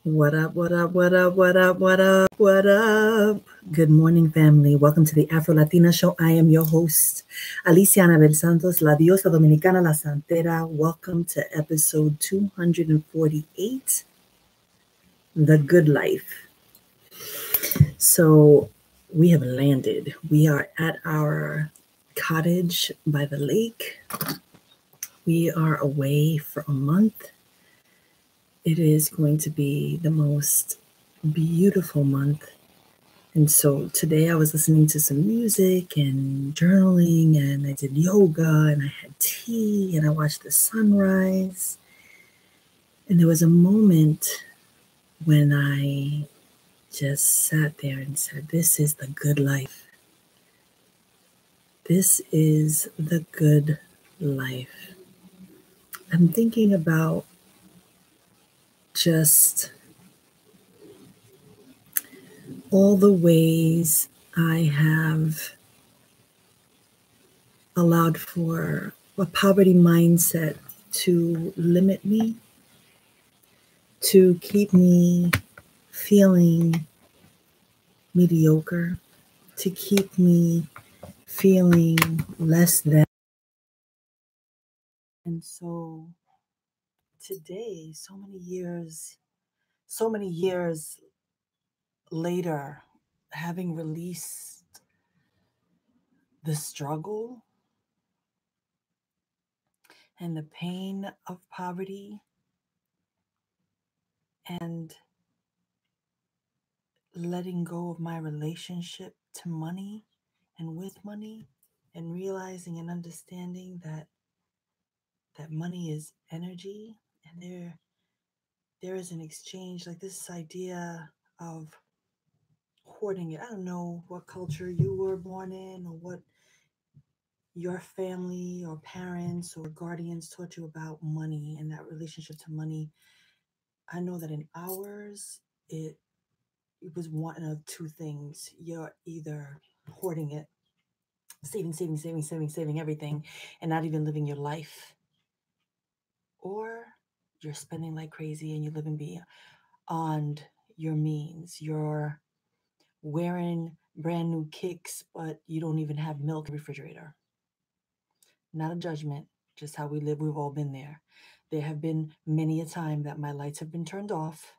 What up, what up, what up, what up, what up, what up? Good morning, family. Welcome to the Afro Latina Show. I am your host, Alicia Anabel-Santos, La Diosa Dominicana, La Santera. Welcome to episode 248, The Good Life. So we have landed. We are at our cottage by the lake. We are away for a month. It is going to be the most beautiful month. And so today I was listening to some music and journaling, and I did yoga, and I had tea, and I watched the sunrise. And there was a moment when I just sat there and said, this is the good life. This is the good life. I'm thinking about just all the ways I have allowed for a poverty mindset to limit me, to keep me feeling mediocre, to keep me feeling less than. And so today, so many years later, having released the struggle and the pain of poverty and letting go of my relationship to money and with money, and realizing and understanding that money is energy, and there is an exchange, like this idea of hoarding it. I don't know what culture you were born in or what your family or parents or guardians taught you about money and that relationship to money. I know that in ours, it was one of two things. You're either hoarding it, saving everything, and not even living your life, or you're spending like crazy and you're living beyond your means. You're wearing brand new kicks, but you don't even have milk in the refrigerator. Not a judgment, just how we live. We've all been there. There have been many a time that my lights have been turned off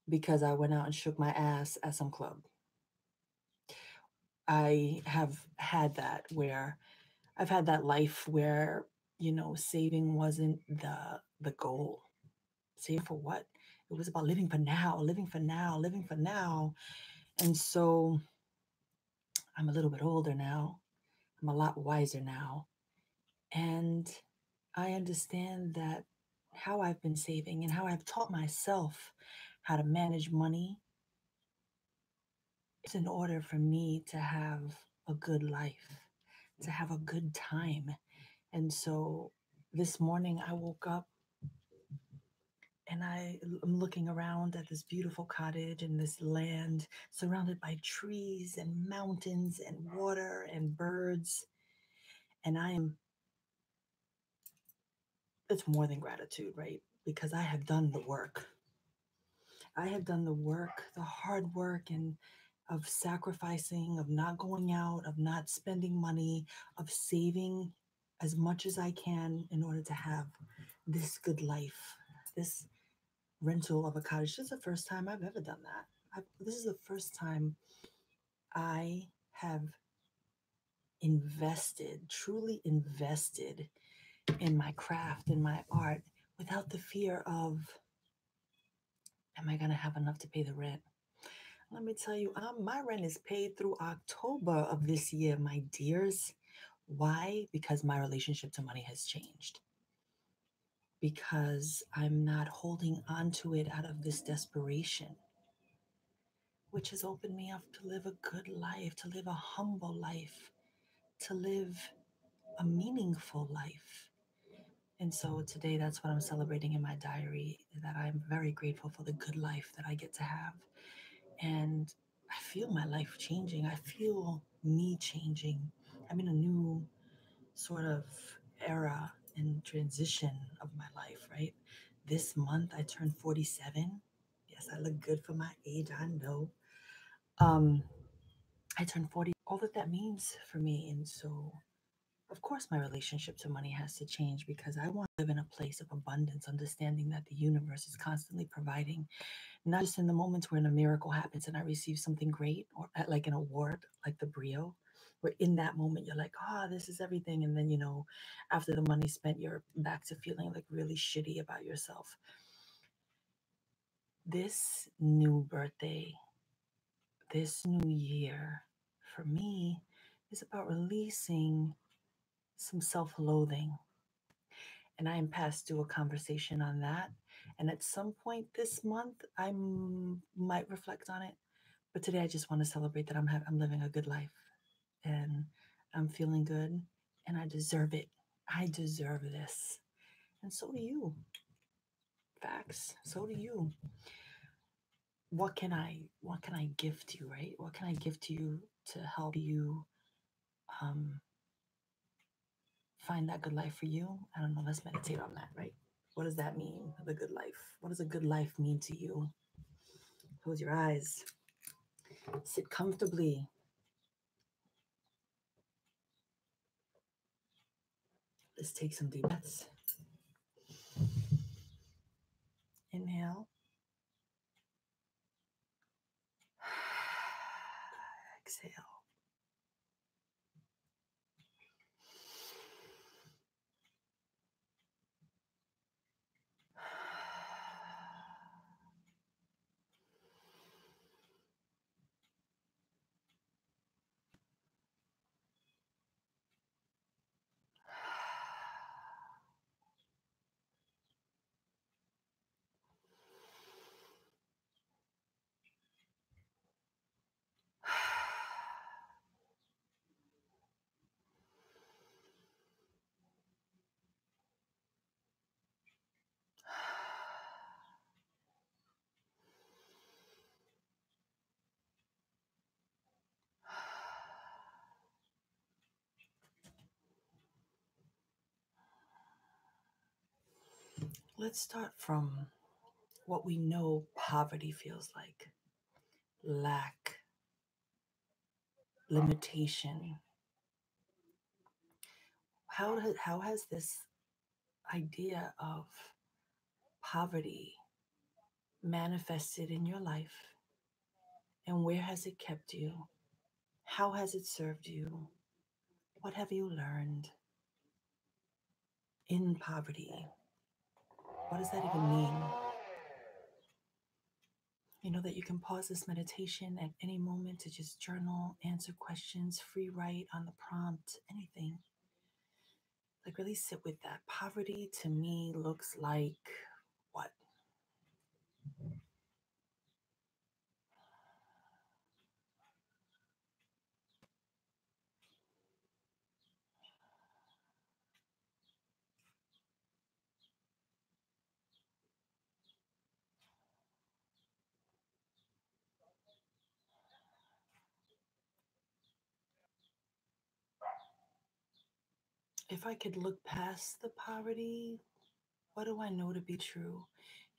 because I went out and shook my ass at some club. I have had that where I've had that life where, saving wasn't the goal. Saving for what? It was about living for now, living for now, living for now. And so I'm a little bit older now. I'm a lot wiser now. And I understand that how I've been saving and how I've taught myself how to manage money is in order for me to have a good life, to have a good time. And so this morning I woke up and I'm looking around at this beautiful cottage and this land surrounded by trees and mountains and water and birds. And it's more than gratitude, right? Because I have done the work. I have done the work, the hard work, and of sacrificing, of not going out, of not spending money, of saving as much as I can in order to have this good life, this rental of a cottage. This is the first time I've ever done that. This is the first time I have truly invested in my craft, in my art, without the fear of, am I going to have enough to pay the rent? Let me tell you, my rent is paid through October of this year, my dears. Why? Because my relationship to money has changed. Because I'm not holding on to it out of this desperation, which has opened me up to live a good life, to live a humble life, to live a meaningful life. And so today, that's what I'm celebrating in my diary, that I'm very grateful for the good life that I get to have. And I feel my life changing. I feel me changing. I'm in a new sort of era and transition of my life, right? This month I turned 47. Yes, I look good for my age, I know. Um, I turned 40, all that that means for me. And so, of course, my relationship to money has to change because I want to live in a place of abundance, understanding that the universe is constantly providing, not just in the moments when a miracle happens and I receive something great or like an award, like the Brio, where in that moment you're like, oh, this is everything. And then, after the money's spent, you're back to feeling like really shitty about yourself. This new birthday, this new year, for me, is about releasing some self loathing. And I am past due a conversation on that. And at some point this month, might reflect on it. But today, I just want to celebrate that I'm living a good life, and I'm feeling good, and I deserve it. I deserve this, and so do you. Facts. So do you. What can I give to you, right? What can I give to you to help you um, find that good life for you? I don't know. Let's meditate on that, right? What does that mean? The good life. What does a good life mean to you? Close your eyes. Sit comfortably. Let's take some deep breaths. Inhale. Exhale. Let's start from what we know poverty feels like: lack, limitation. How has this idea of poverty manifested in your life, and where has it kept you? How has it served you? What have you learned in poverty? What does that even mean? You know that you can pause this meditation at any moment to just journal, answer questions, free write on the prompt, anything. Like, really sit with that. Poverty to me looks like what? If I could look past the poverty, what do I know to be true?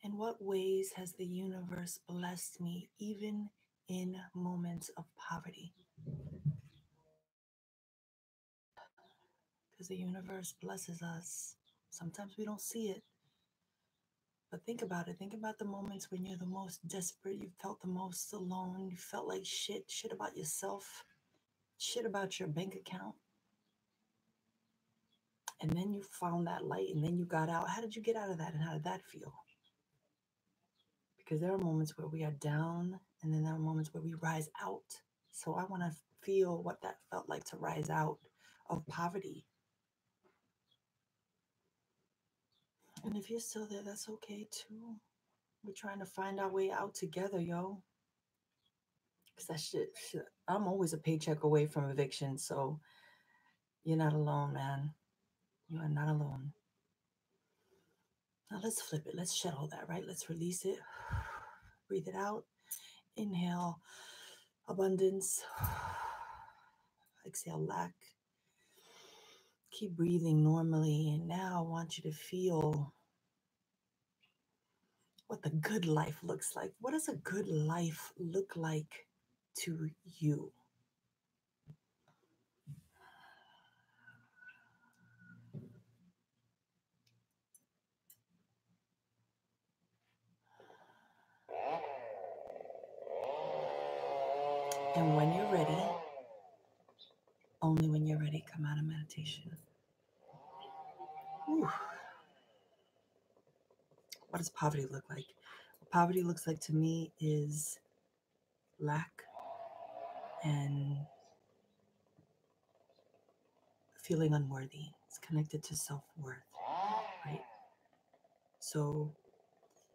In what ways has the universe blessed me even in moments of poverty? Because the universe blesses us. Sometimes we don't see it, but think about it. Think about the moments when you're the most desperate, you felt the most alone, you felt like shit about yourself, shit about your bank account. And then you found that light and then you got out. How did you get out of that and how did that feel? Because there are moments where we are down and then there are moments where we rise out. So I want to feel what that felt like to rise out of poverty. And if you're still there, that's okay too. We're trying to find our way out together, yo. Because that shit, I'm always a paycheck away from eviction. So you're not alone, man. You are not alone. Now let's flip it. Let's shed all that, right? Let's release it. Breathe it out. Inhale, abundance. Exhale, lack. Keep breathing normally. And now I want you to feel what the good life looks like. What does a good life look like to you? And when you're ready, only when you're ready, come out of meditation. Whew. What does poverty look like? What poverty looks like to me is lack and feeling unworthy. It's connected to self worth, right? So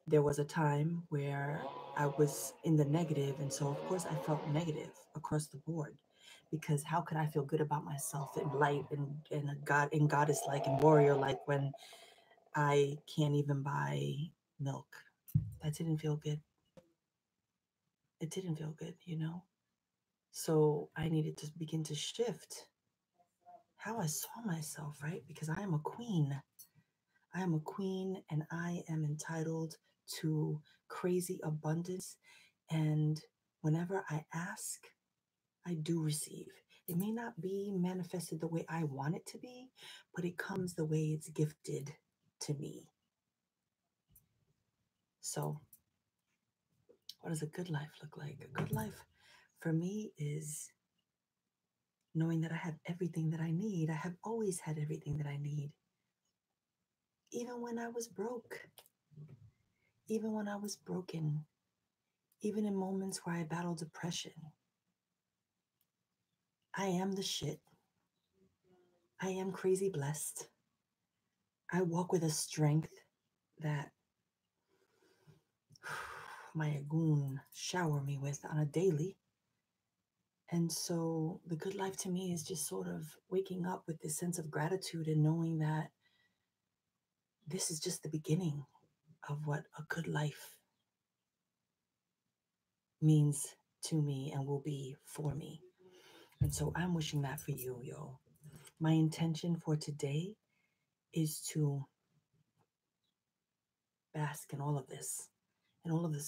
there was a time where I was in the negative, and so of course I felt negative across the board. Because how could I feel good about myself in light and a god and goddess like and warrior like when I can't even buy milk? That didn't feel good. It didn't feel good, you know? So I needed to begin to shift how I saw myself, right? Because I am a queen. I am a queen and I am entitled to crazy abundance. And whenever I ask, I do receive. It may not be manifested the way I want it to be, but it comes the way it's gifted to me. So, what does a good life look like? A good life for me is knowing that I have everything that I need. I have always had everything that I need. Even when I was broke, even when I was broken, even in moments where I battled depression, I am the shit. I am crazy blessed. I walk with a strength that my Agun shower me with on a daily. And so the good life to me is just sort of waking up with this sense of gratitude and knowing that this is just the beginning of what a good life means to me and will be for me. And so I'm wishing that for you, yo. My intention for today is to bask in all of this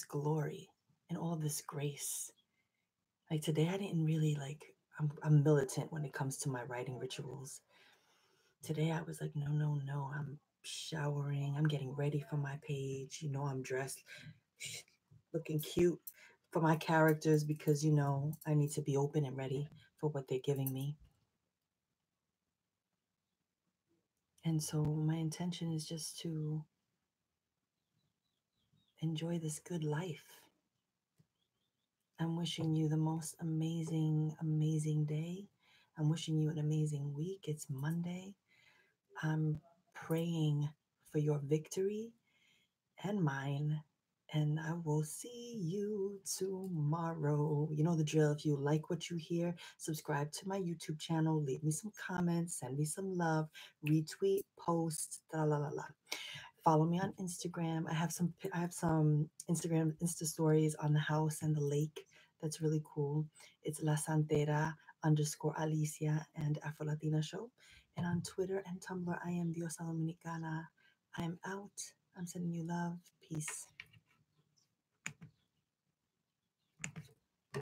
glory, in all of this grace. Like today, I didn't really like, I'm militant when it comes to my writing rituals. Today, I was like, no, no, no. I'm showering. I'm getting ready for my page. I'm dressed, looking cute for my characters because, I need to be open and ready for what they're giving me. And so, my intention is just to enjoy this good life. I'm wishing you the most amazing, amazing day. I'm wishing you an amazing week. It's Monday. I'm praying for your victory and mine. And I will see you tomorrow. You know the drill. If you like what you hear, subscribe to my YouTube channel, leave me some comments, send me some love, retweet, post, la la la la. Follow me on Instagram. I have some Instagram Insta stories on the house and the lake. That's really cool. It's La Santera underscore Alicia and Afro Latina Show. And on Twitter and Tumblr, I am Diosa Dominicana. I am out. I'm sending you love. Peace.